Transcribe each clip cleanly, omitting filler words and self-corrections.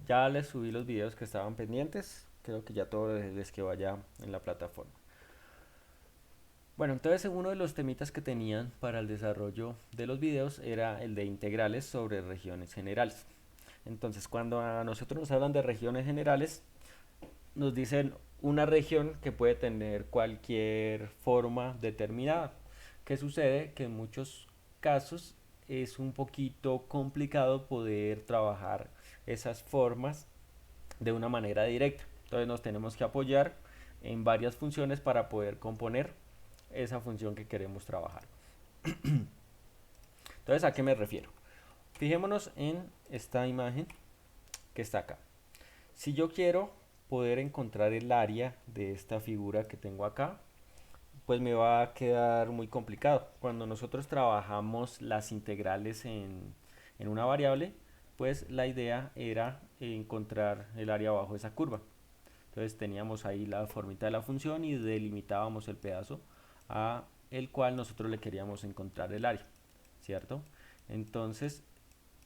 Ya les subí los videos que estaban pendientes. Creo que ya todo les quedó allá en la plataforma. Bueno, entonces uno de los temitas que tenían para el desarrollo de los videos era el de integrales sobre regiones generales. Entonces, cuando a nosotros nos hablan de regiones generales, nos dicen una región que puede tener cualquier forma determinada. ¿Qué sucede? Que en muchos casos es un poquito complicado poder trabajar esas formas de una manera directa. Entonces nos tenemos que apoyar en varias funciones para poder componer esa función que queremos trabajar. Entonces, ¿a qué me refiero? Fijémonos en esta imagen que está acá. Si yo quiero poder encontrar el área de esta figura que tengo acá, pues me va a quedar muy complicado. Cuando nosotros trabajamos las integrales en una variable, pues la idea era encontrar el área bajo esa curva. Entonces teníamos ahí la formita de la función y delimitábamos el pedazo a el cual nosotros le queríamos encontrar el área, ¿cierto? Entonces,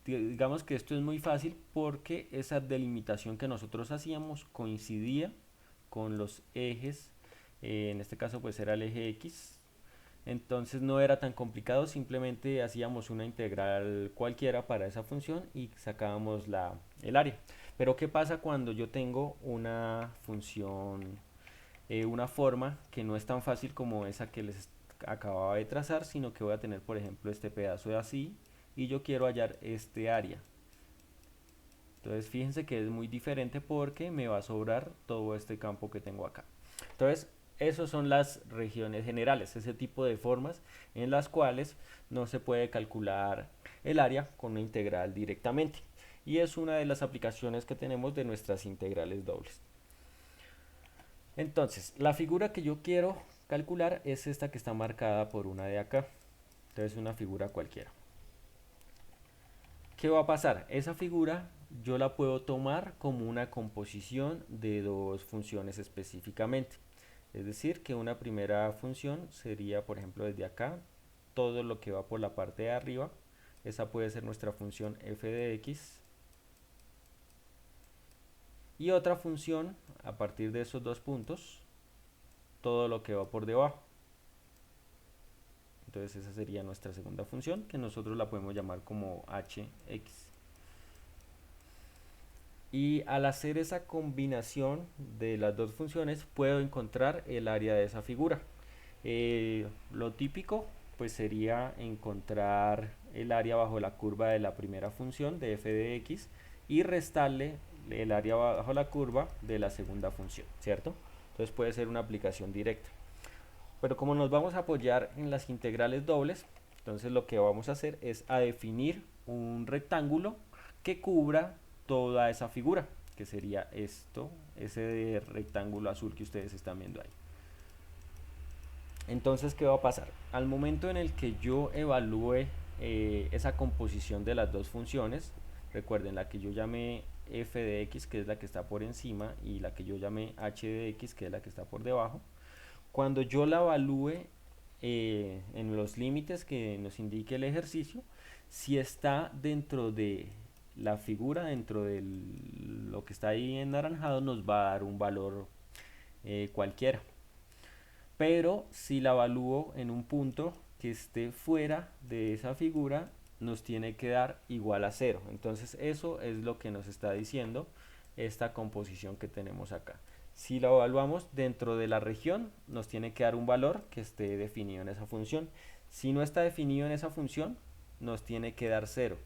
digamos que esto es muy fácil porque esa delimitación que nosotros hacíamos coincidía con los ejes, en este caso pues era el eje X, entonces no era tan complicado, simplemente hacíamos una integral cualquiera para esa función y sacábamos el área. Pero ¿qué pasa cuando yo tengo una función, una forma que no es tan fácil como esa que les acababa de trazar, sino que voy a tener, por ejemplo, este pedazo de así y yo quiero hallar este área? Entonces fíjense que es muy diferente porque me va a sobrar todo este campo que tengo acá. Entonces, esas son las regiones generales, ese tipo de formas en las cuales no se puede calcular el área con una integral directamente. Y es una de las aplicaciones que tenemos de nuestras integrales dobles. Entonces, la figura que yo quiero calcular es esta que está marcada por una de acá. Entonces, una figura cualquiera. ¿Qué va a pasar? Esa figura yo la puedo tomar como una composición de dos funciones específicamente. Es decir, que una primera función sería, por ejemplo, desde acá, todo lo que va por la parte de arriba. Esa puede ser nuestra función f de x. Y otra función, a partir de esos dos puntos, todo lo que va por debajo. Entonces esa sería nuestra segunda función, que nosotros la podemos llamar como hx. Y al hacer esa combinación de las dos funciones puedo encontrar el área de esa figura. Lo típico pues sería encontrar el área bajo la curva de la primera función de f de x y restarle el área bajo la curva de la segunda función, ¿cierto? Entonces puede ser una aplicación directa. Pero como nos vamos a apoyar en las integrales dobles, entonces lo que vamos a hacer es a definir un rectángulo que cubra toda esa figura, que sería esto, ese rectángulo azul que ustedes están viendo ahí. Entonces, ¿qué va a pasar? Al momento en el que yo evalúe esa composición de las dos funciones, recuerden la que yo llamé f de x, que es la que está por encima, y la que yo llamé h de x, que es la que está por debajo, cuando yo la evalúe en los límites que nos indique el ejercicio, si está dentro de la figura, dentro de lo que está ahí en naranjado, nos va a dar un valor cualquiera. Pero si la evalúo en un punto que esté fuera de esa figura, nos tiene que dar igual a cero. Entonces eso es lo que nos está diciendo esta composición que tenemos acá. Si la evaluamos dentro de la región, nos tiene que dar un valor que esté definido en esa función. Si no está definido en esa función, nos tiene que dar cero.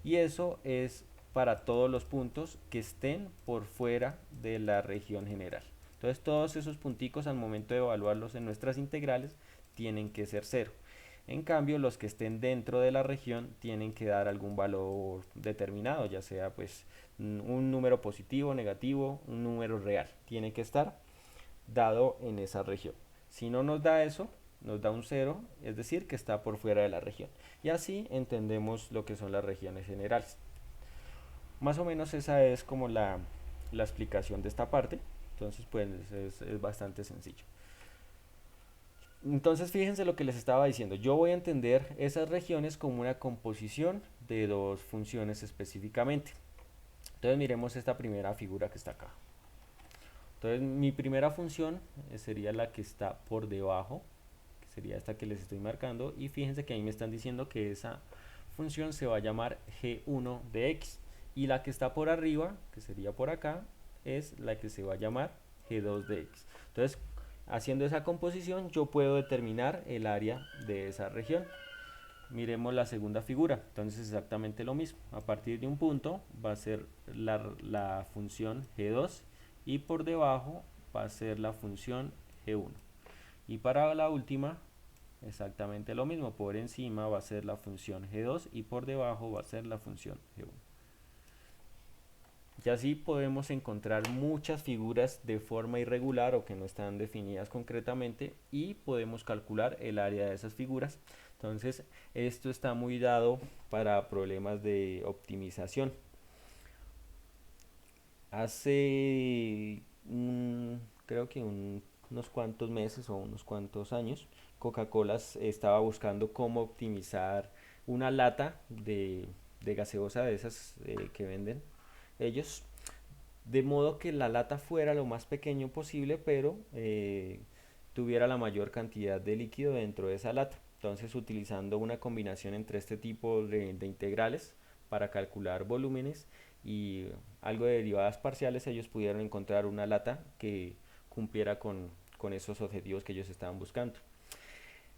Y eso es para todos los puntos que estén por fuera de la región general. Entonces todos esos punticos al momento de evaluarlos en nuestras integrales tienen que ser cero. En cambio, los que estén dentro de la región tienen que dar algún valor determinado, ya sea pues un número positivo, negativo, un número real. Tiene que estar dado en esa región. Si no nos da eso, nos da un cero, es decir, que está por fuera de la región. Y así entendemos lo que son las regiones generales. Más o menos esa es como la explicación de esta parte. Entonces, pues es bastante sencillo. Entonces, fíjense lo que les estaba diciendo. Yo voy a entender esas regiones como una composición de dos funciones específicamente. Entonces miremos esta primera figura que está acá. Entonces mi primera función sería la que está por debajo, que sería esta que les estoy marcando, y fíjense que ahí me están diciendo que esa función se va a llamar g1 de x, y la que está por arriba, que sería por acá, es la que se va a llamar g2 de x. Entonces, haciendo esa composición, yo puedo determinar el área de esa región. Miremos la segunda figura. Entonces, exactamente lo mismo. A partir de un punto va a ser la función g2 y por debajo va a ser la función g1. Y para la última, exactamente lo mismo. Por encima va a ser la función g2 y por debajo va a ser la función g1. Y así podemos encontrar muchas figuras de forma irregular o que no están definidas concretamente, y podemos calcular el área de esas figuras. Entonces esto está muy dado para problemas de optimización. Hace creo que unos cuantos meses o unos cuantos años, Coca-Cola estaba buscando cómo optimizar una lata de gaseosa de esas que venden ellos, de modo que la lata fuera lo más pequeño posible, pero tuviera la mayor cantidad de líquido dentro de esa lata. Entonces, utilizando una combinación entre este tipo de integrales para calcular volúmenes y algo de derivadas parciales, ellos pudieron encontrar una lata que cumpliera con esos objetivos que ellos estaban buscando.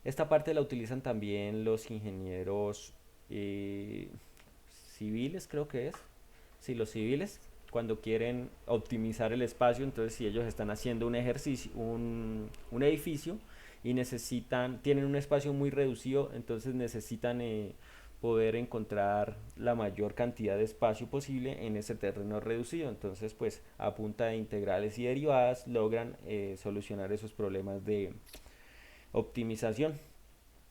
Esta parte la utilizan también los ingenieros eh, civiles, creo que es. Sí, los civiles, cuando quieren optimizar el espacio. Entonces, si ellos están haciendo un ejercicio, un edificio, y tienen un espacio muy reducido, entonces necesitan poder encontrar la mayor cantidad de espacio posible en ese terreno reducido. Entonces, pues a punta de integrales y derivadas logran solucionar esos problemas de optimización.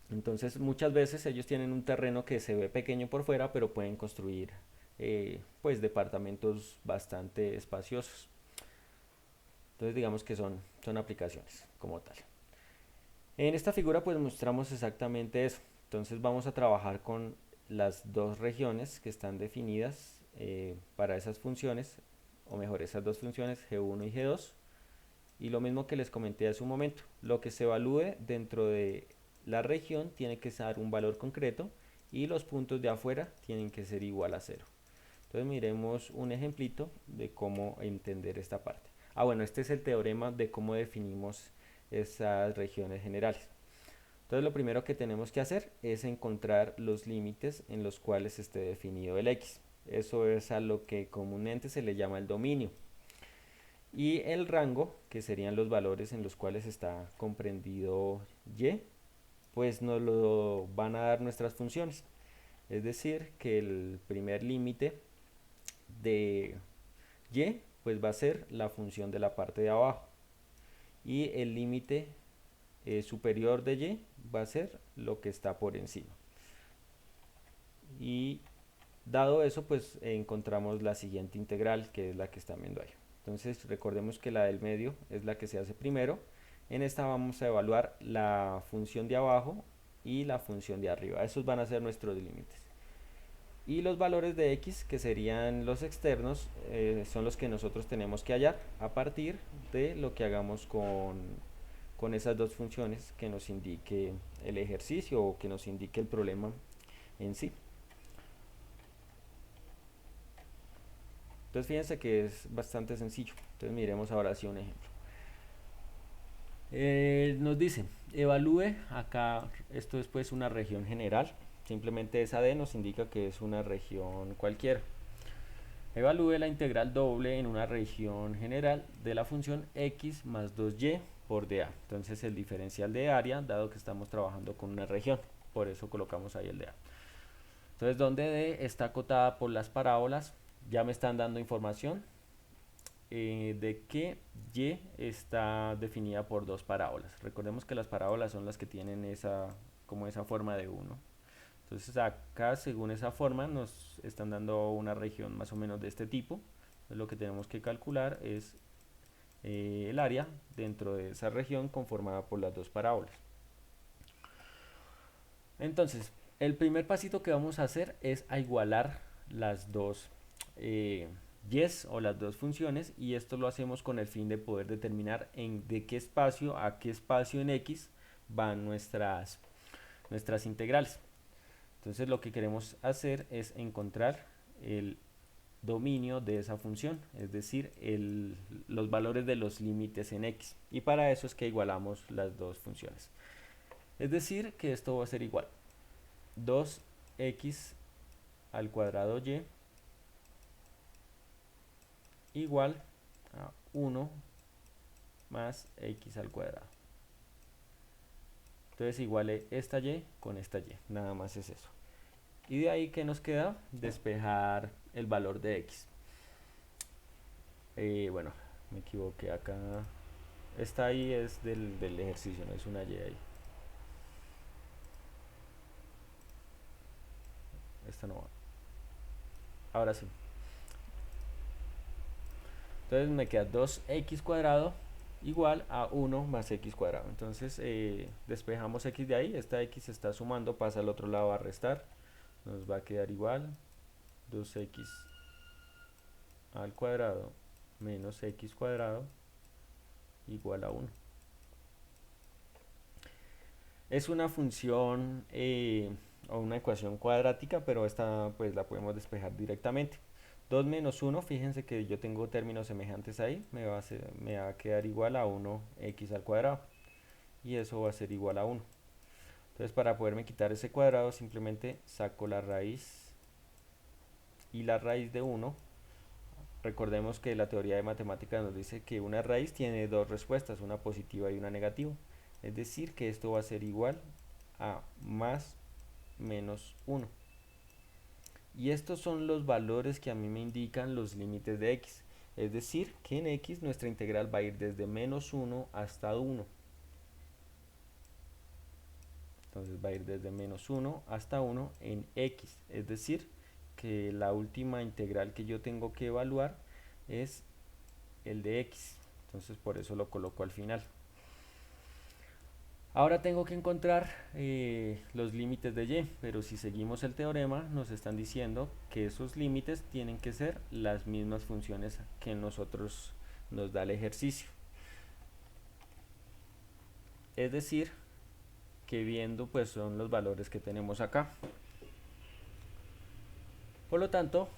Entonces, muchas veces ellos tienen un terreno que se ve pequeño por fuera, pero pueden construir pues departamentos bastante espaciosos. Entonces, digamos que son aplicaciones como tal. En esta figura pues mostramos exactamente eso. Entonces vamos a trabajar con las dos regiones que están definidas para esas funciones, o mejor, esas dos funciones g1 y g2. Y lo mismo que les comenté hace un momento, lo que se evalúe dentro de la región tiene que ser un valor concreto, y los puntos de afuera tienen que ser igual a 0. Entonces miremos un ejemplito de cómo entender esta parte. Bueno, este es el teorema de cómo definimos esas regiones generales. Entonces lo primero que tenemos que hacer es encontrar los límites en los cuales esté definido el x. Eso es a lo que comúnmente se le llama el dominio. Y el rango, que serían los valores en los cuales está comprendido y, pues nos lo van a dar nuestras funciones. Es decir, que el primer límite de y pues va a ser la función de la parte de abajo, y el límite superior de y va a ser lo que está por encima. Y dado eso, pues encontramos la siguiente integral, que es la que están viendo ahí. Entonces recordemos que la del medio es la que se hace primero. En esta vamos a evaluar la función de abajo y la función de arriba. Esos van a ser nuestros límites. Y los valores de x, que serían los externos, son los que nosotros tenemos que hallar a partir de lo que hagamos con esas dos funciones que nos indique el ejercicio o que nos indique el problema en sí. Entonces fíjense que es bastante sencillo. Entonces miremos ahora sí un ejemplo. Nos dice, evalúe, acá esto es pues una región general, simplemente esa D nos indica que es una región cualquiera. Evalúe la integral doble en una región general de la función x más 2y por dA. Entonces el diferencial de área, dado que estamos trabajando con una región, por eso colocamos ahí el dA. Entonces donde D está acotada por las parábolas, ya me están dando información de que y está definida por dos parábolas. Recordemos que las parábolas son las que tienen como esa forma de 1. Entonces acá, según esa forma, nos están dando una región más o menos de este tipo. Entonces lo que tenemos que calcular es el área dentro de esa región conformada por las dos parábolas. Entonces, el primer pasito que vamos a hacer es a igualar las dos yes o las dos funciones, y esto lo hacemos con el fin de poder determinar en de qué espacio a qué espacio en x van nuestras integrales. Entonces lo que queremos hacer es encontrar el dominio de esa función, es decir, los valores de los límites en x, y para eso es que igualamos las dos funciones. Es decir, que esto va a ser igual 2x al cuadrado y igual a 1 más x al cuadrado. Entonces iguale esta y con esta y, nada más es eso. Y de ahí que nos queda despejar el valor de x. Bueno, me equivoqué acá. Esta y es del ejercicio, no es una y ahí. Esta no va. Ahora sí. Entonces me queda 2x cuadrado igual a 1 más x cuadrado. Entonces despejamos x de ahí. Esta x se está sumando, pasa al otro lado a restar. Nos va a quedar igual 2x al cuadrado menos x cuadrado igual a 1. Es una función o una ecuación cuadrática, pero esta pues la podemos despejar directamente. 2 menos 1, fíjense que yo tengo términos semejantes ahí, me va a quedar igual a 1x al cuadrado, y eso va a ser igual a 1. Entonces para poderme quitar ese cuadrado simplemente saco la raíz y la raíz de 1. Recordemos que la teoría de matemáticas nos dice que una raíz tiene dos respuestas, una positiva y una negativa. Es decir, que esto va a ser igual a más menos 1. Y estos son los valores que a mí me indican los límites de x. Es decir, que en x nuestra integral va a ir desde menos 1 hasta 1. Entonces va a ir desde menos 1 hasta 1 en x. Es decir, que la última integral que yo tengo que evaluar es el de x. Entonces por eso lo coloco al final. Ahora tengo que encontrar los límites de y, pero si seguimos el teorema nos están diciendo que esos límites tienen que ser las mismas funciones que nosotros nos da el ejercicio. Es decir, que viendo pues son los valores que tenemos acá. Por lo tanto,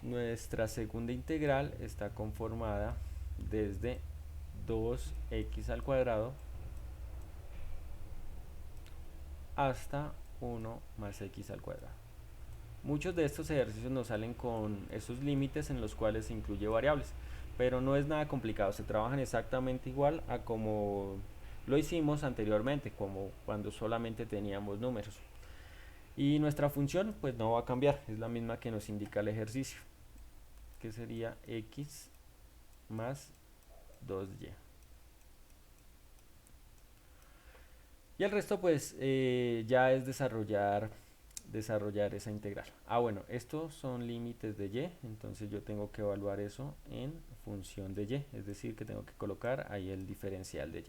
nuestra segunda integral está conformada desde 2x al cuadrado hasta 1 más x al cuadrado. Muchos de estos ejercicios nos salen con esos límites en los cuales se incluye variables, pero no es nada complicado, se trabajan exactamente igual a como lo hicimos anteriormente, como cuando solamente teníamos números. Y nuestra función pues no va a cambiar, es la misma que nos indica el ejercicio, que sería x más 2y. Y el resto pues ya es desarrollar esa integral. Bueno, estos son límites de y, entonces yo tengo que evaluar eso en función de y, es decir, que tengo que colocar ahí el diferencial de y.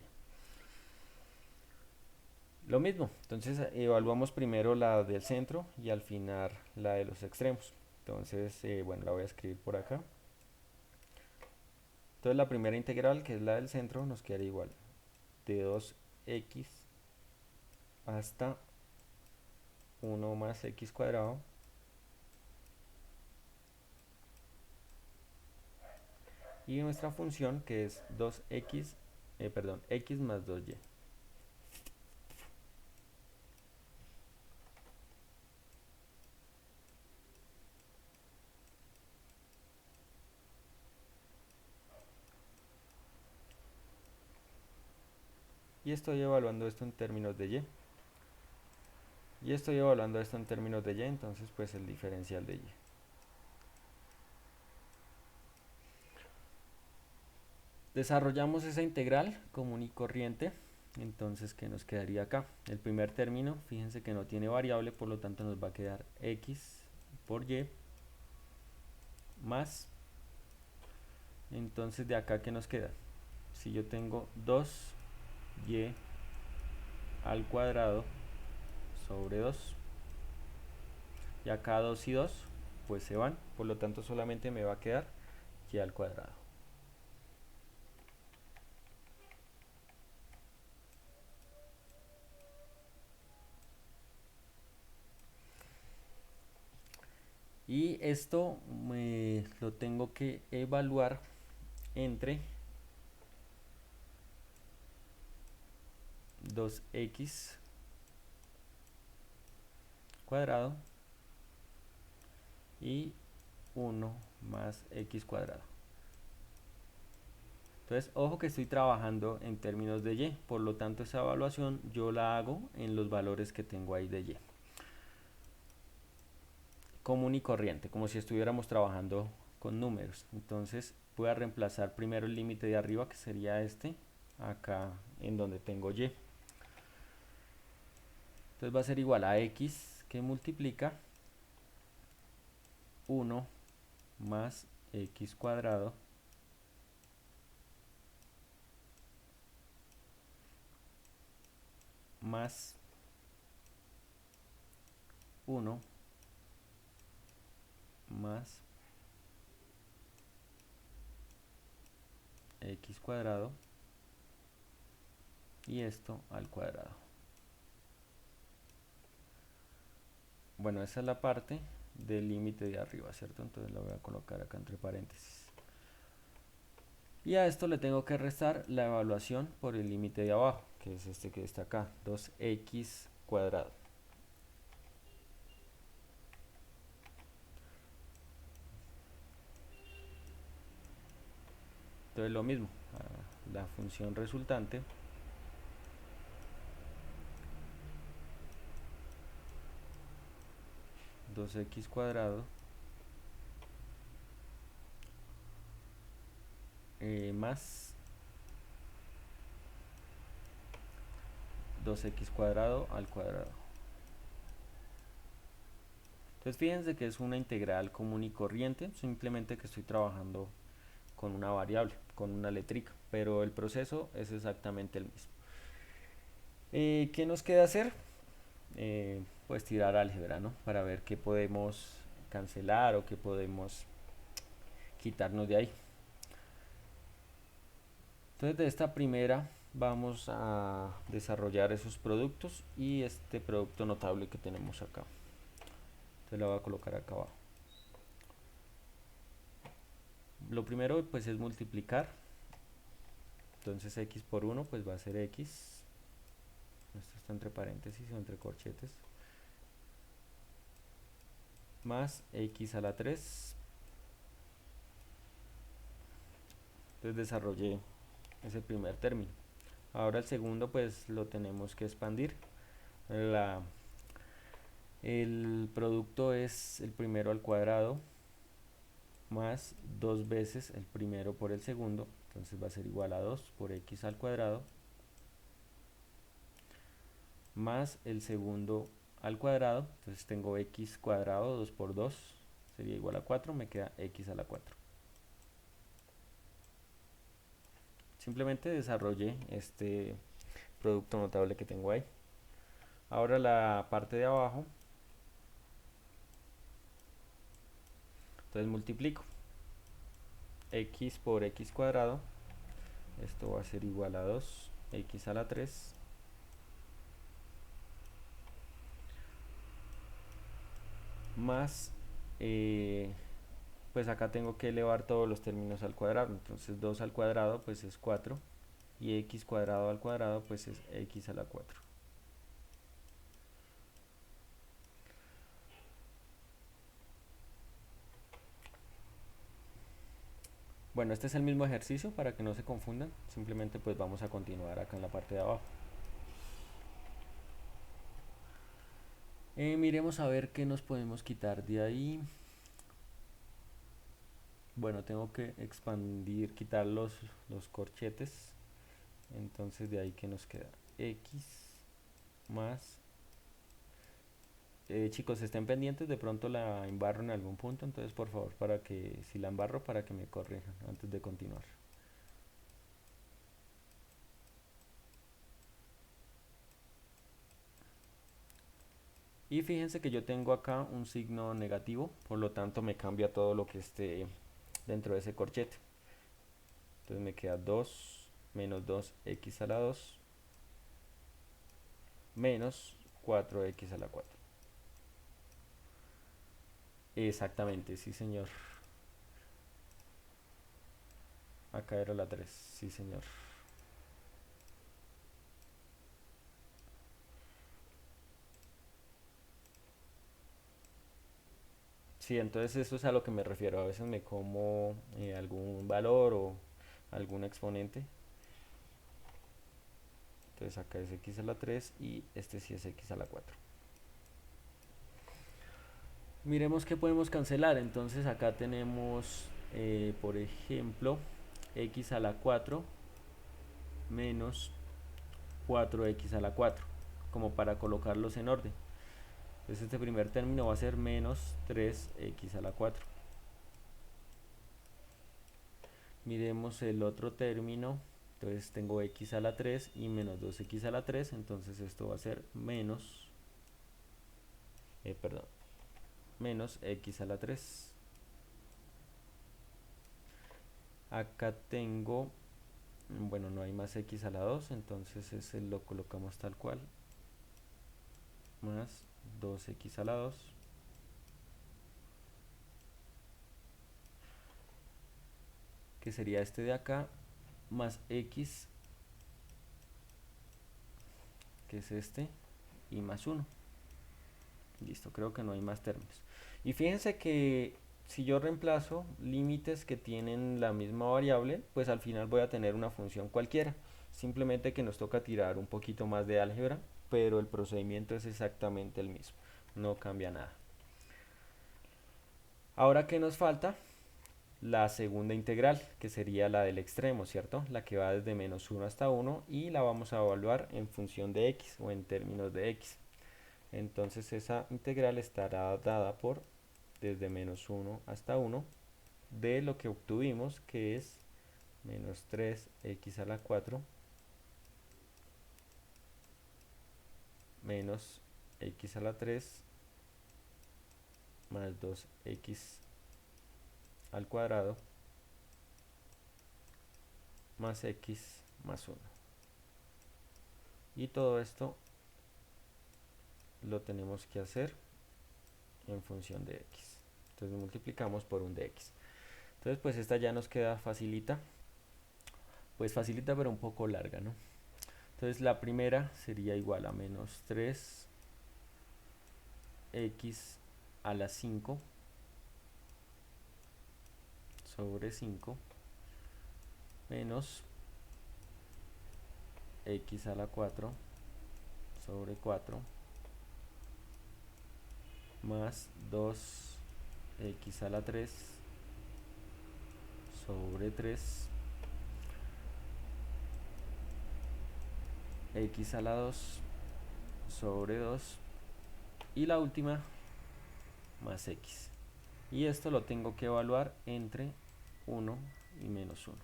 Lo mismo, entonces evaluamos primero la del centro y al final la de los extremos. Entonces, bueno, la voy a escribir por acá. Entonces la primera integral, que es la del centro, nos queda igual de 2x hasta 1 más x cuadrado y nuestra función que es 2x, x más 2y. Y estoy evaluando esto en términos de y. Y estoy evaluando esto en términos de y, entonces pues el diferencial de y. Desarrollamos esa integral común y corriente, entonces ¿qué nos quedaría acá? El primer término, fíjense que no tiene variable, por lo tanto nos va a quedar x por y más, entonces de acá ¿qué nos queda? Si yo tengo 2y al cuadrado sobre 2, y acá 2 y 2 pues se van, por lo tanto solamente me va a quedar y al cuadrado. Y esto lo tengo que evaluar entre 2x cuadrado y 1 más x cuadrado. Entonces, ojo que estoy trabajando en términos de y, por lo tanto esa evaluación yo la hago en los valores que tengo ahí de y. Común y corriente, como si estuviéramos trabajando con números. Entonces voy a reemplazar primero el límite de arriba, que sería este, acá en donde tengo y. Entonces va a ser igual a x que multiplica 1 más x cuadrado más 1 más x cuadrado y esto al cuadrado. Bueno, esa es la parte del límite de arriba, ¿cierto? Entonces la voy a colocar acá entre paréntesis. Y a esto le tengo que restar la evaluación por el límite de abajo, que es este que está acá, 2x cuadrado. Entonces lo mismo, la función resultante dos x cuadrado más 2x cuadrado al cuadrado. Entonces fíjense que es una integral común y corriente, simplemente que estoy trabajando con una variable, con una letrica, pero el proceso es exactamente el mismo. ¿Qué nos queda hacer? Pues tirar álgebra, ¿no? Para ver qué podemos cancelar o qué podemos quitarnos de ahí. Entonces de esta primera vamos a desarrollar esos productos y este producto notable que tenemos acá. Entonces lo voy a colocar acá abajo. Lo primero pues es multiplicar. Entonces x por 1 pues va a ser x. Esto está entre paréntesis o entre corchetes. Más x a la 3. Entonces desarrollé ese primer término. Ahora el segundo pues lo tenemos que expandir. El producto es el primero al cuadrado más 2 veces el primero por el segundo. Entonces va a ser igual a 2 por x al cuadrado más el segundo al cuadrado. Entonces tengo x cuadrado, 2 por 2 sería igual a 4, me queda x a la 4. Simplemente desarrollé este producto notable que tengo ahí. Ahora la parte de abajo, entonces multiplico x por x cuadrado, esto va a ser igual a 2 x a la 3 más pues acá tengo que elevar todos los términos al cuadrado, entonces 2 al cuadrado pues es 4 y x cuadrado al cuadrado pues es x a la 4. Bueno, este es el mismo ejercicio para que no se confundan, simplemente pues vamos a continuar acá en la parte de abajo. Miremos a ver qué nos podemos quitar de ahí. Bueno, tengo que expandir, quitar los corchetes. Entonces de ahí que nos queda x más chicos, estén pendientes, de pronto la embarro en algún punto, entonces por favor, para que si la embarro, para que me corrijan antes de continuar. Y fíjense que yo tengo acá un signo negativo, por lo tanto me cambia todo lo que esté dentro de ese corchete. Entonces me queda 2 menos 2x a la 2 menos 4x a la 4. Exactamente, sí señor. Acá era la 3, sí señor. Sí, entonces eso es a lo que me refiero. A veces me como algún valor o algún exponente. Entonces acá es x a la 3 y este sí es x a la 4. Miremos qué podemos cancelar. Entonces acá tenemos, por ejemplo, x a la 4 menos 4x a la 4, como para colocarlos en orden. Entonces este primer término va a ser menos 3x a la 4. Miremos el otro término. Entonces tengo x a la 3 y menos 2x a la 3. Entonces esto va a ser menos, menos x a la 3. Acá tengo, bueno, no hay más x a la 2, entonces ese lo colocamos tal cual. Más 2x a la 2. Que sería este de acá, más x, que es este, y más 1. Listo, creo que no hay más términos. Y fíjense que si yo reemplazo límites que tienen la misma variable, pues al final voy a tener una función cualquiera. Simplemente que nos toca tirar un poquito más de álgebra, pero el procedimiento es exactamente el mismo. No cambia nada. Ahora, ¿qué nos falta? La segunda integral, que sería la del extremo, ¿cierto? La que va desde menos 1 hasta 1 y la vamos a evaluar en función de x o en términos de x. Entonces esa integral estará dada por desde menos 1 hasta 1 de lo que obtuvimos, que es menos 3x a la 4 menos x a la 3 más 2x al cuadrado más x más 1. Y todo esto lo tenemos que hacer en función de x. Entonces multiplicamos por un de x. Entonces pues esta ya nos queda facilita. Pues facilita pero un poco larga, ¿no? Entonces la primera sería igual a menos 3x a la 5 sobre 5 menos x a la 4 sobre 4 más 2x a la 3 sobre 3 x a la 2 sobre 2 y la última más x. Y esto lo tengo que evaluar entre 1 y menos 1.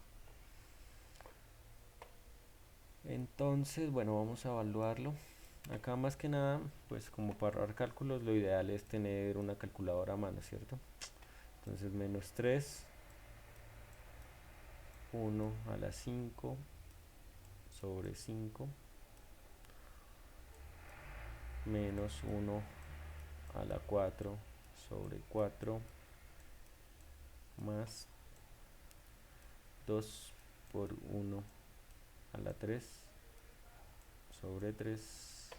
Entonces, bueno, vamos a evaluarlo. Acá más que nada, pues como para ahorrar cálculos, lo ideal es tener una calculadora a mano, ¿cierto? Entonces menos 3, 1 a la 5 sobre 5 menos 1 a la 4 sobre 4 más 2 por 1 a la 3 sobre 3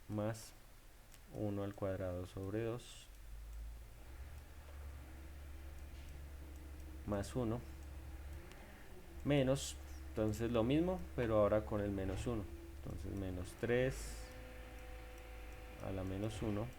más 1 al cuadrado sobre 2 más 1 menos, entonces lo mismo pero ahora con el menos 1, entonces menos 3 a la menos 1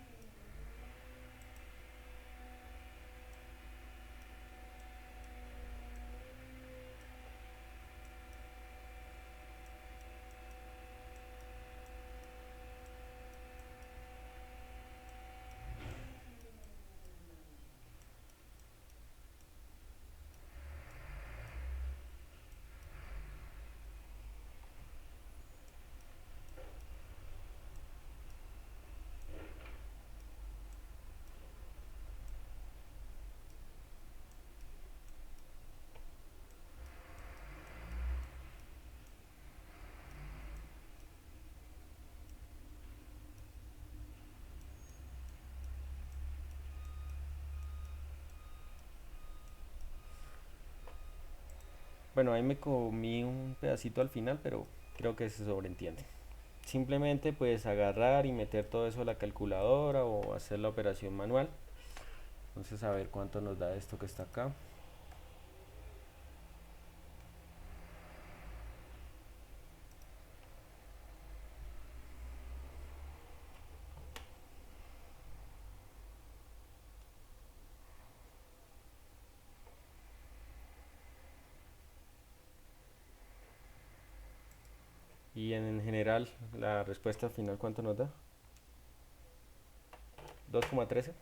Bueno, ahí me comí un pedacito al final, pero creo que se sobreentiende. Simplemente pues agarrar y meter todo eso a la calculadora o hacer la operación manual. Entonces a ver cuánto nos da esto que está acá. Y en general la respuesta final cuánto nos da. 2,13.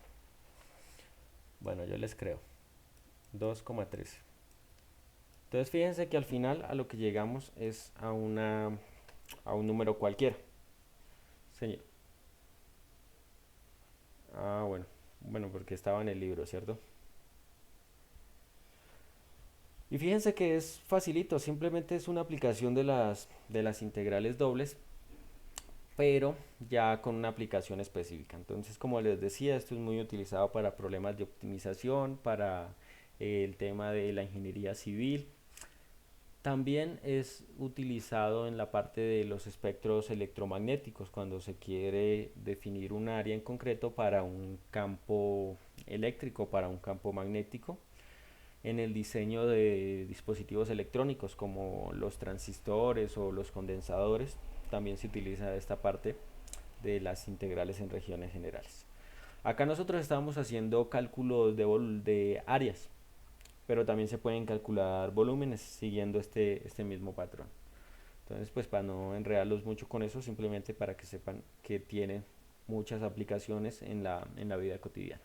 Bueno, yo les creo. 2,13. Entonces fíjense que al final a lo que llegamos es a un número cualquiera. Sí. Ah, bueno. Bueno, porque estaba en el libro, ¿cierto? Y fíjense que es facilito, simplemente es una aplicación de las integrales dobles, pero ya con una aplicación específica. Entonces, como les decía, esto es muy utilizado para problemas de optimización, para el tema de la ingeniería civil. También es utilizado en la parte de los espectros electromagnéticos, cuando se quiere definir un área en concreto para un campo eléctrico, para un campo magnético, en el diseño de dispositivos electrónicos como los transistores o los condensadores. También se utiliza esta parte de las integrales en regiones generales. Acá nosotros estamos haciendo cálculos de áreas, pero también se pueden calcular volúmenes siguiendo este mismo patrón. Entonces, pues para no enredarlos mucho con eso, simplemente para que sepan que tiene muchas aplicaciones en la vida cotidiana.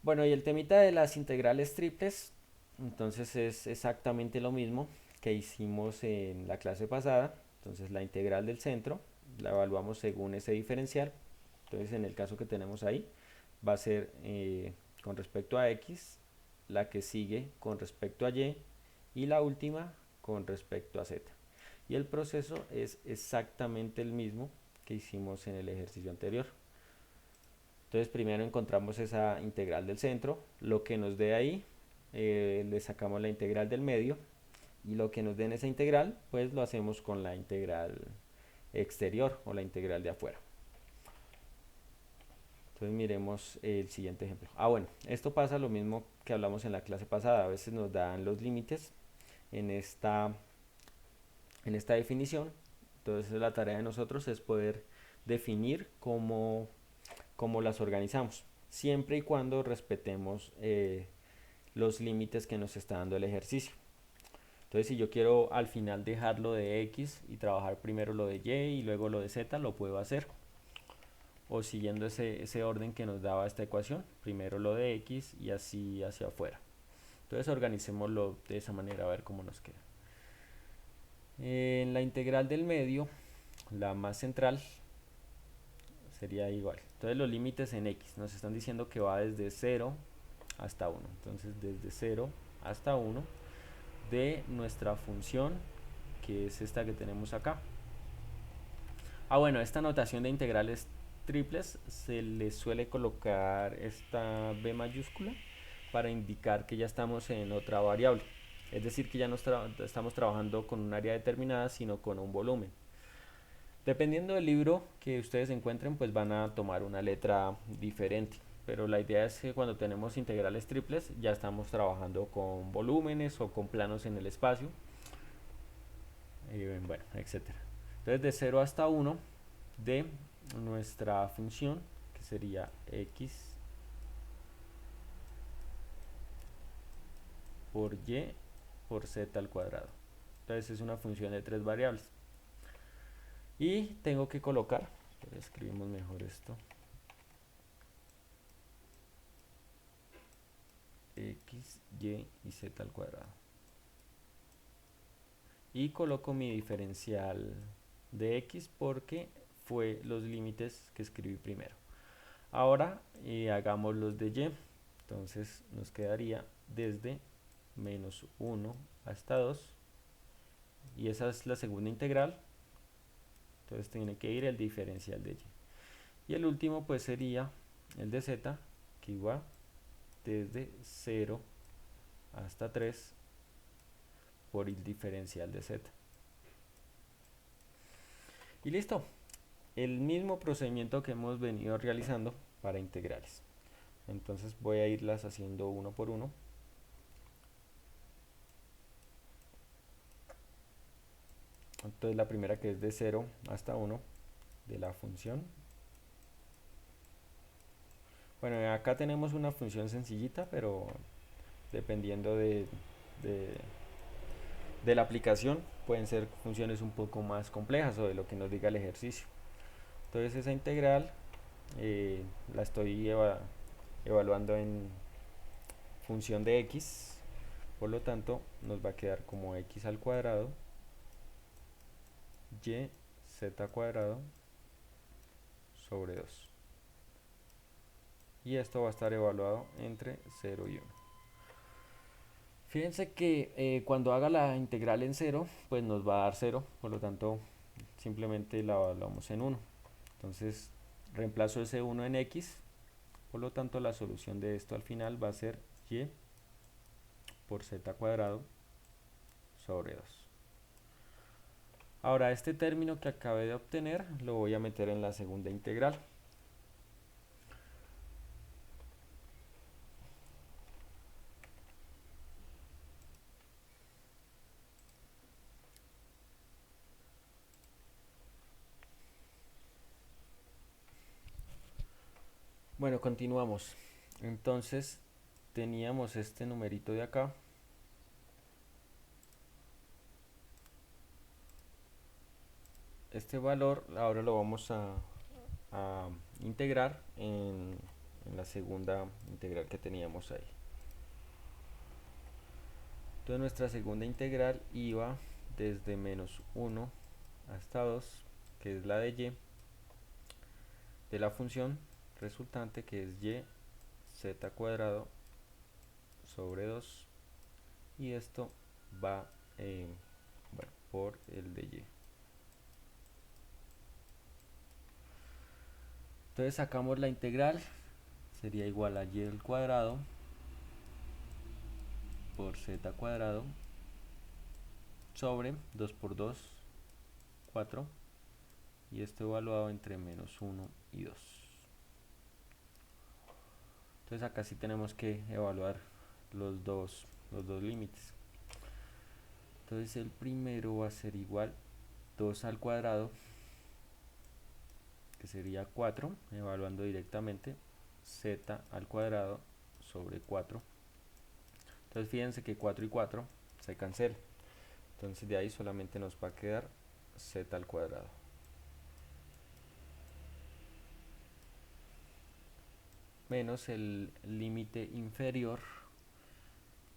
Bueno, y el temita de las integrales triples, entonces es exactamente lo mismo que hicimos en la clase pasada. Entonces la integral del centro la evaluamos según ese diferencial. Entonces en el caso que tenemos ahí va a ser con respecto a x, la que sigue con respecto a y la última con respecto a z. Y el proceso es exactamente el mismo que hicimos en el ejercicio anterior. Entonces primero encontramos esa integral del centro, lo que nos dé ahí, le sacamos la integral del medio y lo que nos dé en esa integral, pues lo hacemos con la integral exterior o la integral de afuera. Entonces miremos el siguiente ejemplo. Ah, bueno, esto pasa lo mismo que hablamos en la clase pasada. A veces nos dan los límites en esta definición. Entonces la tarea de nosotros es poder definir cómo las organizamos, siempre y cuando respetemos los límites que nos está dando el ejercicio. Entonces si yo quiero al final dejarlo de x y trabajar primero lo de y y luego lo de z, lo puedo hacer. O siguiendo ese orden que nos daba esta ecuación, primero lo de x y así hacia afuera. Entonces organicémoslo de esa manera a ver cómo nos queda. En la integral del medio, la más central, sería igual. Entonces los límites en x nos están diciendo que va desde 0 hasta 1. Entonces desde 0 hasta 1 de nuestra función, que es esta que tenemos acá. Ah, bueno, esta notación de integrales triples se le suele colocar esta b mayúscula para indicar que ya estamos en otra variable. Es decir, que ya no estamos trabajando con un área determinada, sino con un volumen. Dependiendo del libro que ustedes encuentren, pues van a tomar una letra diferente. Pero la idea es que cuando tenemos integrales triples ya estamos trabajando con volúmenes o con planos en el espacio, bueno, etcétera. Entonces de 0 hasta 1 de nuestra función, que sería x por y por z al cuadrado. Entonces es una función de tres variables. Y tengo que colocar, escribimos mejor esto, x, y z al cuadrado. Y coloco mi diferencial de x porque fue los límites que escribí primero. Ahora hagamos los de y. Entonces nos quedaría desde menos 1 hasta 2. Y esa es la segunda integral. Entonces tiene que ir el diferencial de y. Y el último pues sería el de z, que igual desde 0 hasta 3 por el diferencial de z. Y listo, el mismo procedimiento que hemos venido realizando para integrales. Entonces voy a irlas haciendo uno por uno. Entonces la primera, que es de 0 hasta 1 de la función. Bueno, acá tenemos una función sencillita, pero dependiendo de, de la aplicación pueden ser funciones un poco más complejas o de lo que nos diga el ejercicio. Entonces esa integral la estoy evaluando en función de x, por lo tanto nos va a quedar como x al cuadrado y z cuadrado sobre 2. Y esto va a estar evaluado entre 0 y 1. Fíjense que cuando haga la integral en 0, pues nos va a dar 0, por lo tanto simplemente la evaluamos en 1. Entonces reemplazo ese 1 en x, por lo tanto la solución de esto al final va a ser y por z cuadrado sobre 2. Ahora este término que acabé de obtener lo voy a meter en la segunda integral. Bueno, continuamos. Entonces teníamos este numerito de acá. Este valor ahora lo vamos a integrar en la segunda integral que teníamos ahí. Entonces nuestra segunda integral iba desde menos 1 hasta 2, que es la de y, de la función resultante, que es y z cuadrado sobre 2, y esto va bueno, por el de y. Entonces sacamos la integral, sería igual a y al cuadrado por z cuadrado sobre 2 por 2, 4, y esto evaluado entre menos 1 y 2. Entonces acá sí tenemos que evaluar los dos límites. Entonces el primero va a ser igual 2 al cuadrado, que sería 4, evaluando directamente z al cuadrado sobre 4. Entonces fíjense que 4 y 4 se cancelan. Entonces de ahí solamente nos va a quedar z al cuadrado. Menos el límite inferior,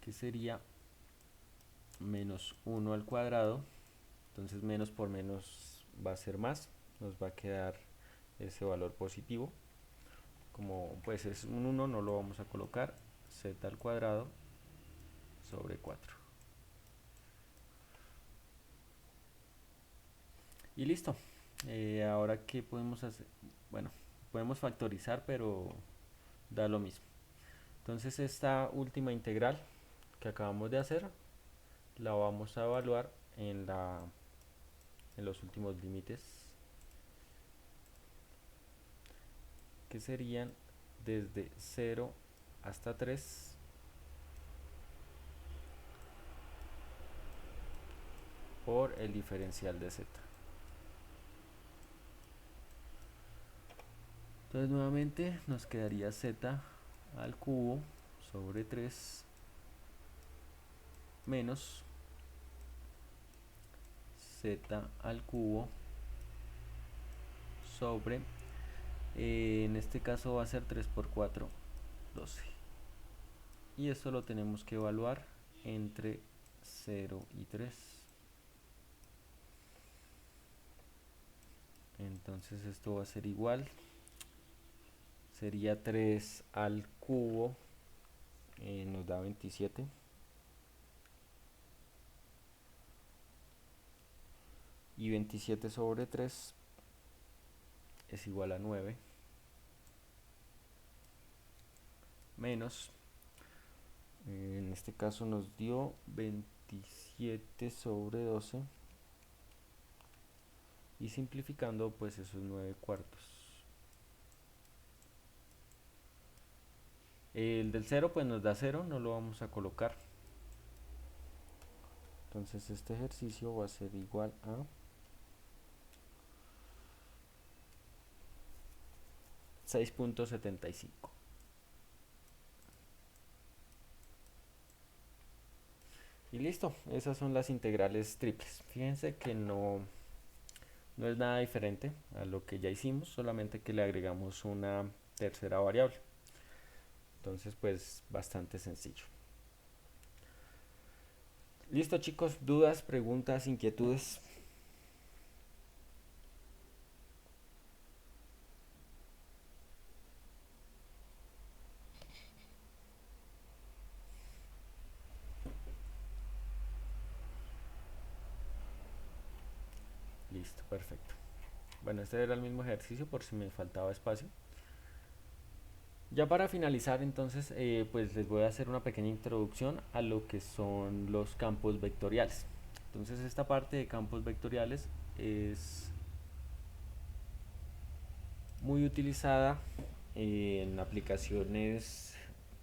que sería menos 1 al cuadrado. Entonces menos por menos va a ser más. Nos va a quedar ese valor positivo. Como pues es un 1, no lo vamos a colocar. Z al cuadrado sobre 4. Y listo. Ahora, ¿qué podemos hacer? Bueno, podemos factorizar, pero da lo mismo. Entonces esta última integral que acabamos de hacer la vamos a evaluar en los últimos límites, que serían desde 0 hasta 3 por el diferencial de z. Entonces nuevamente nos quedaría z al cubo sobre 3 menos z al cubo sobre, en este caso va a ser 3 por 4, 12. Y esto lo tenemos que evaluar entre 0 y 3. Entonces esto va a ser igual, sería 3 al cubo, nos da 27. Y 27 sobre 3 es igual a 9. Menos En este caso nos dio 27/12 y simplificando pues esos 9/4. El del 0 pues nos da 0, no lo vamos a colocar. Entonces este ejercicio va a ser igual a 6.75. Y listo, esas son las integrales triples. Fíjense que no es nada diferente a lo que ya hicimos, solamente que le agregamos una tercera variable. Entonces pues bastante sencillo. Listo chicos, dudas, preguntas, inquietudes. Listo, perfecto. Bueno, este era el mismo ejercicio por si me faltaba espacio. Ya para finalizar, entonces, pues les voy a hacer una pequeña introducción a lo que son los campos vectoriales. Entonces, esta parte de campos vectoriales es muy utilizada en aplicaciones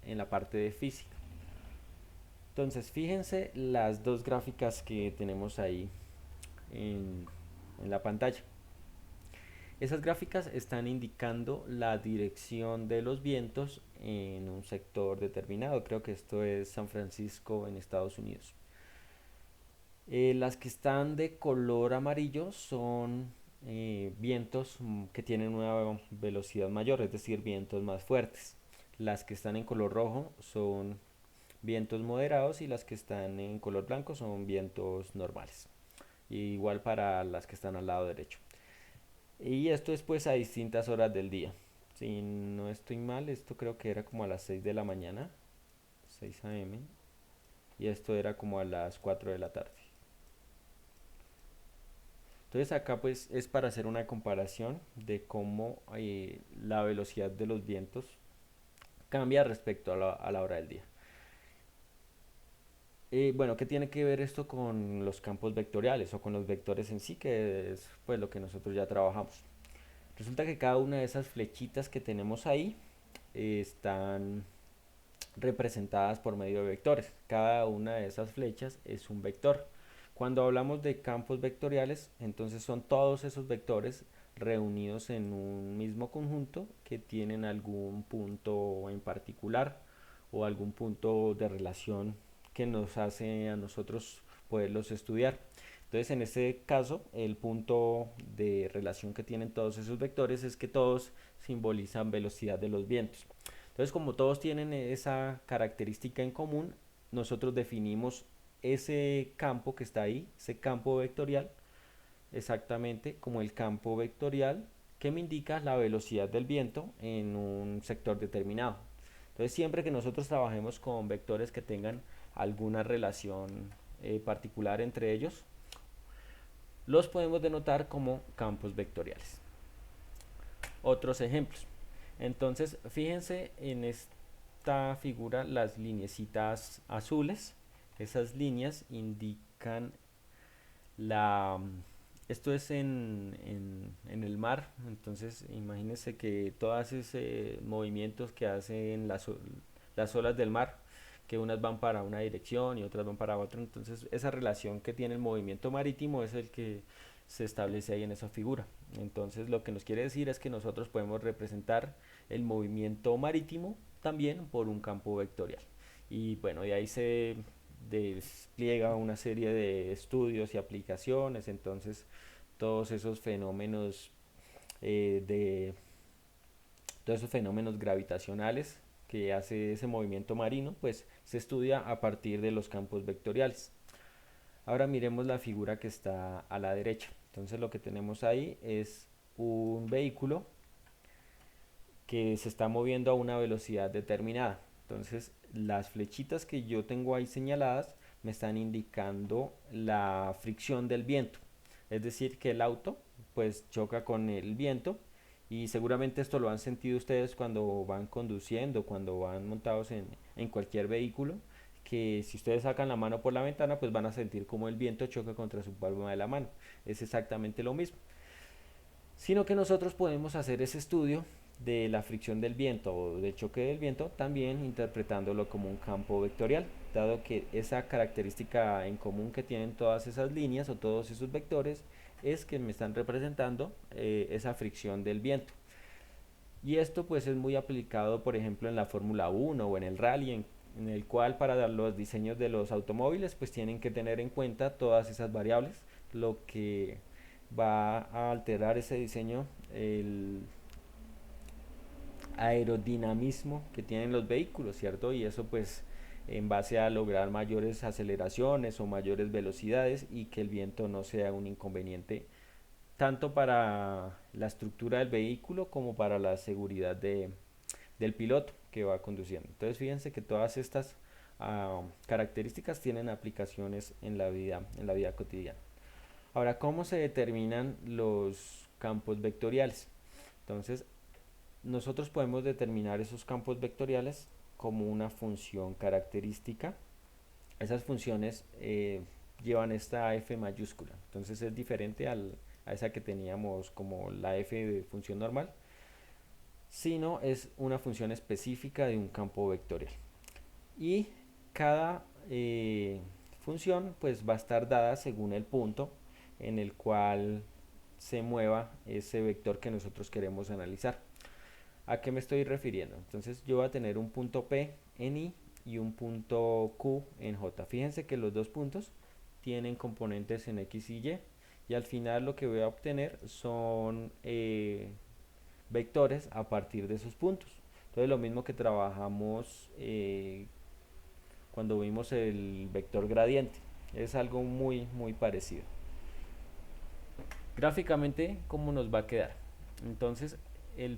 en la parte de física. Entonces, fíjense las dos gráficas que tenemos ahí en, en la pantalla. Esas gráficas están indicando la dirección de los vientos en un sector determinado. Creo que esto es San Francisco en Estados Unidos. Las que están de color amarillo son vientos que tienen una velocidad mayor, es decir, vientos más fuertes. Las que están en color rojo son vientos moderados y las que están en color blanco son vientos normales. Y igual para las que están al lado derecho. Y esto es pues a distintas horas del día. Si no estoy mal, esto creo que era como a las 6 de la mañana, 6 a.m. Y esto era como a las 4 de la tarde. Entonces acá pues es para hacer una comparación de cómo la velocidad de los vientos cambia respecto a la hora del día. Bueno, ¿qué tiene que ver esto con los campos vectoriales o con los vectores en sí? Que es pues lo que nosotros ya trabajamos. Resulta que cada una de esas flechitas que tenemos ahí están representadas por medio de vectores. Cada una de esas flechas es un vector. Cuando hablamos de campos vectoriales, entonces son todos esos vectores reunidos en un mismo conjunto que tienen algún punto en particular o algún punto de relación que nos hace a nosotros poderlos estudiar. Entonces, en este caso, el punto de relación que tienen todos esos vectores es que todos simbolizan velocidad de los vientos. Entonces, como todos tienen esa característica en común, nosotros definimos ese campo que está ahí, ese campo vectorial, exactamente como el campo vectorial que me indica la velocidad del viento en un sector determinado. Entonces, siempre que nosotros trabajemos con vectores que tengan alguna relación particular entre ellos, los podemos denotar como campos vectoriales. Otros ejemplos. Entonces, fíjense en esta figura las lineecitas azules. Esas líneas indican la... Esto es en el mar, entonces imagínense que todos esos movimientos que hacen las olas del mar, que unas van para una dirección y otras van para otra, entonces esa relación que tiene el movimiento marítimo es el que se establece ahí en esa figura. Entonces lo que nos quiere decir es que nosotros podemos representar el movimiento marítimo también por un campo vectorial. Y bueno, de ahí se despliega una serie de estudios y aplicaciones, entonces todos esos fenómenos de todos esos fenómenos gravitacionales que hace ese movimiento marino, pues se estudia a partir de los campos vectoriales. Ahora miremos la figura que está a la derecha. Entonces lo que tenemos ahí es un vehículo que se está moviendo a una velocidad determinada. Entonces las flechitas que yo tengo ahí señaladas me están indicando la fricción del viento. Es decir, que el auto pues choca con el viento y seguramente esto lo han sentido ustedes cuando van conduciendo, cuando van montados en cualquier vehículo, que si ustedes sacan la mano por la ventana, pues van a sentir como el viento choca contra su palma de la mano. Es exactamente lo mismo. Sino que nosotros podemos hacer ese estudio de la fricción del viento o del choque del viento también interpretándolo como un campo vectorial, dado que esa característica en común que tienen todas esas líneas o todos esos vectores es que me están representando esa fricción del viento. Y esto pues es muy aplicado por ejemplo en la Fórmula 1 o en el rally, en el cual para dar los diseños de los automóviles pues tienen que tener en cuenta todas esas variables, lo que va a alterar ese diseño, el aerodinamismo que tienen los vehículos, ¿cierto? Y eso pues en base a lograr mayores aceleraciones o mayores velocidades y que el viento no sea un inconveniente tanto para la estructura del vehículo como para la seguridad del piloto que va conduciendo. Entonces fíjense que todas estas características tienen aplicaciones en la vida cotidiana. Ahora, ¿cómo se determinan los campos vectoriales? Entonces, nosotros podemos determinar esos campos vectoriales como una función característica. Esas funciones llevan esta f mayúscula, entonces es diferente a esa que teníamos como la f de función normal, sino es una función específica de un campo vectorial. Y cada función pues va a estar dada según el punto en el cual se mueva ese vector que nosotros queremos analizar. ¿A qué me estoy refiriendo? Entonces yo voy a tener un punto P en I y un punto Q en J. Fíjense que los dos puntos tienen componentes en X y Y, y al final lo que voy a obtener son vectores a partir de esos puntos. Entonces lo mismo que trabajamos cuando vimos el vector gradiente, es algo muy parecido. Gráficamente, ¿cómo nos va a quedar? Entonces el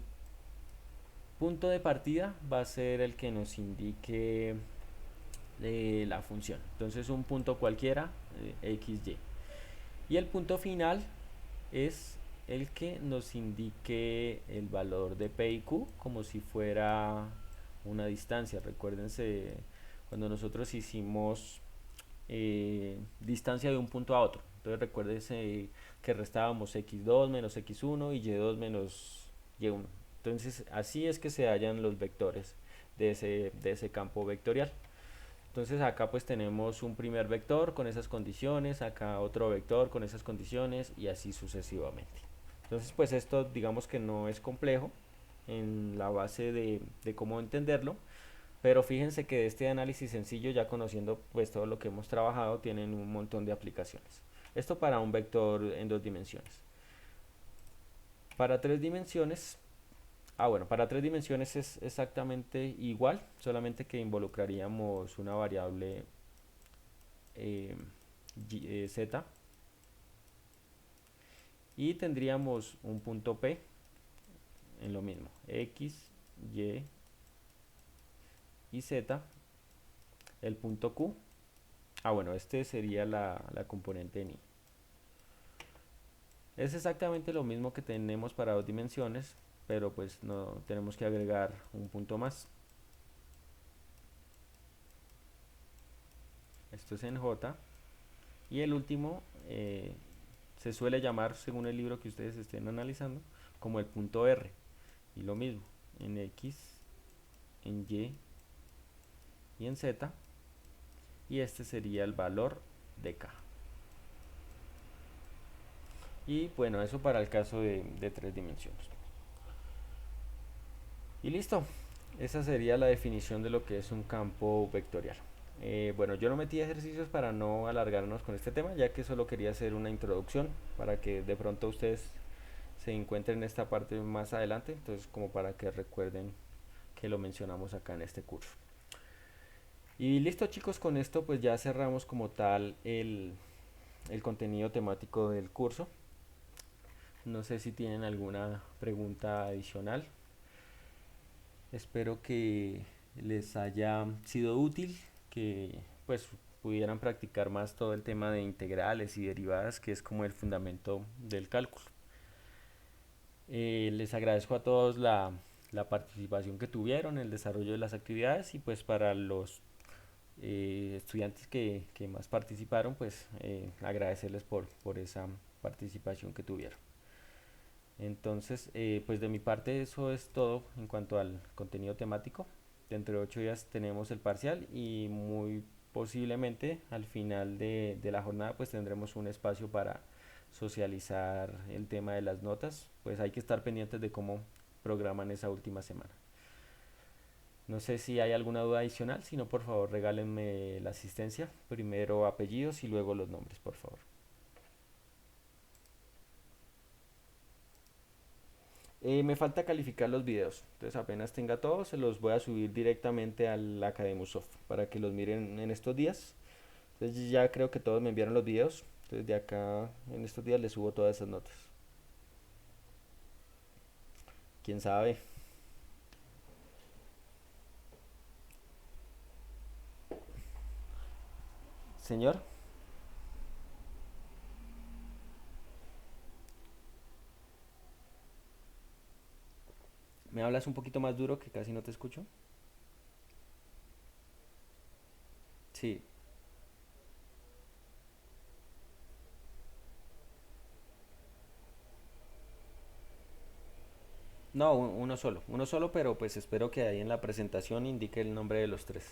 punto de partida va a ser el que nos indique la función. Entonces un punto cualquiera, xy. Y el punto final es el que nos indique el valor de p y q como si fuera una distancia. Recuérdense cuando nosotros hicimos distancia de un punto a otro. Entonces recuérdense que restábamos x2 menos x1 y y2 menos y1. Entonces así es que se hallan los vectores de ese campo vectorial. Entonces acá pues tenemos un primer vector con esas condiciones, acá otro vector con esas condiciones y así sucesivamente. Entonces pues esto digamos que no es complejo en la base de cómo entenderlo, pero fíjense que de este análisis sencillo, ya conociendo pues todo lo que hemos trabajado, tienen un montón de aplicaciones. Esto para un vector en 2 dimensiones. Para 3 dimensiones, bueno, para 3 dimensiones es exactamente igual, solamente que involucraríamos una variable z y tendríamos un punto P en lo mismo, x, y y z, el punto Q. Bueno, este sería la componente en I. Es exactamente lo mismo que tenemos para 2 dimensiones, pero pues no tenemos que agregar un punto más. Esto es en J. Y el último se suele llamar, según el libro que ustedes estén analizando, como el punto R. Y lo mismo, en X, en y en Z. Y este sería el valor de K. Y bueno, eso para el caso de 3 dimensiones. Y listo, esa sería la definición de lo que es un campo vectorial. Bueno, yo no metí ejercicios para no alargarnos con este tema, ya que solo quería hacer una introducción para que de pronto ustedes se encuentren en esta parte más adelante, entonces como para que recuerden que lo mencionamos acá en este curso. Y listo chicos, con esto pues ya cerramos como tal el contenido temático del curso. No sé si tienen alguna pregunta adicional. Espero que les haya sido útil, que pues pudieran practicar más todo el tema de integrales y derivadas, que es como el fundamento del cálculo. Les agradezco a todos la participación que tuvieron, el desarrollo de las actividades, y pues para los estudiantes que más participaron, pues agradecerles por esa participación que tuvieron. Entonces, pues de mi parte eso es todo en cuanto al contenido temático. Dentro de 8 días tenemos el parcial y muy posiblemente al final de la jornada pues tendremos un espacio para socializar el tema de las notas. Pues hay que estar pendientes de cómo programan esa última semana. No sé si hay alguna duda adicional, si no por favor regálenme la asistencia. Primero apellidos y luego los nombres, por favor. Me falta calificar los videos, entonces apenas tenga todo, se los voy a subir directamente al Academusoft para que los miren en estos días. Entonces ya creo que todos me enviaron los videos, entonces de acá en estos días les subo todas esas notas. ¿Quién sabe? Señor, ¿me hablas un poquito más duro que casi no te escucho? Sí, no, uno solo, pero pues espero que ahí en la presentación indique el nombre de los tres.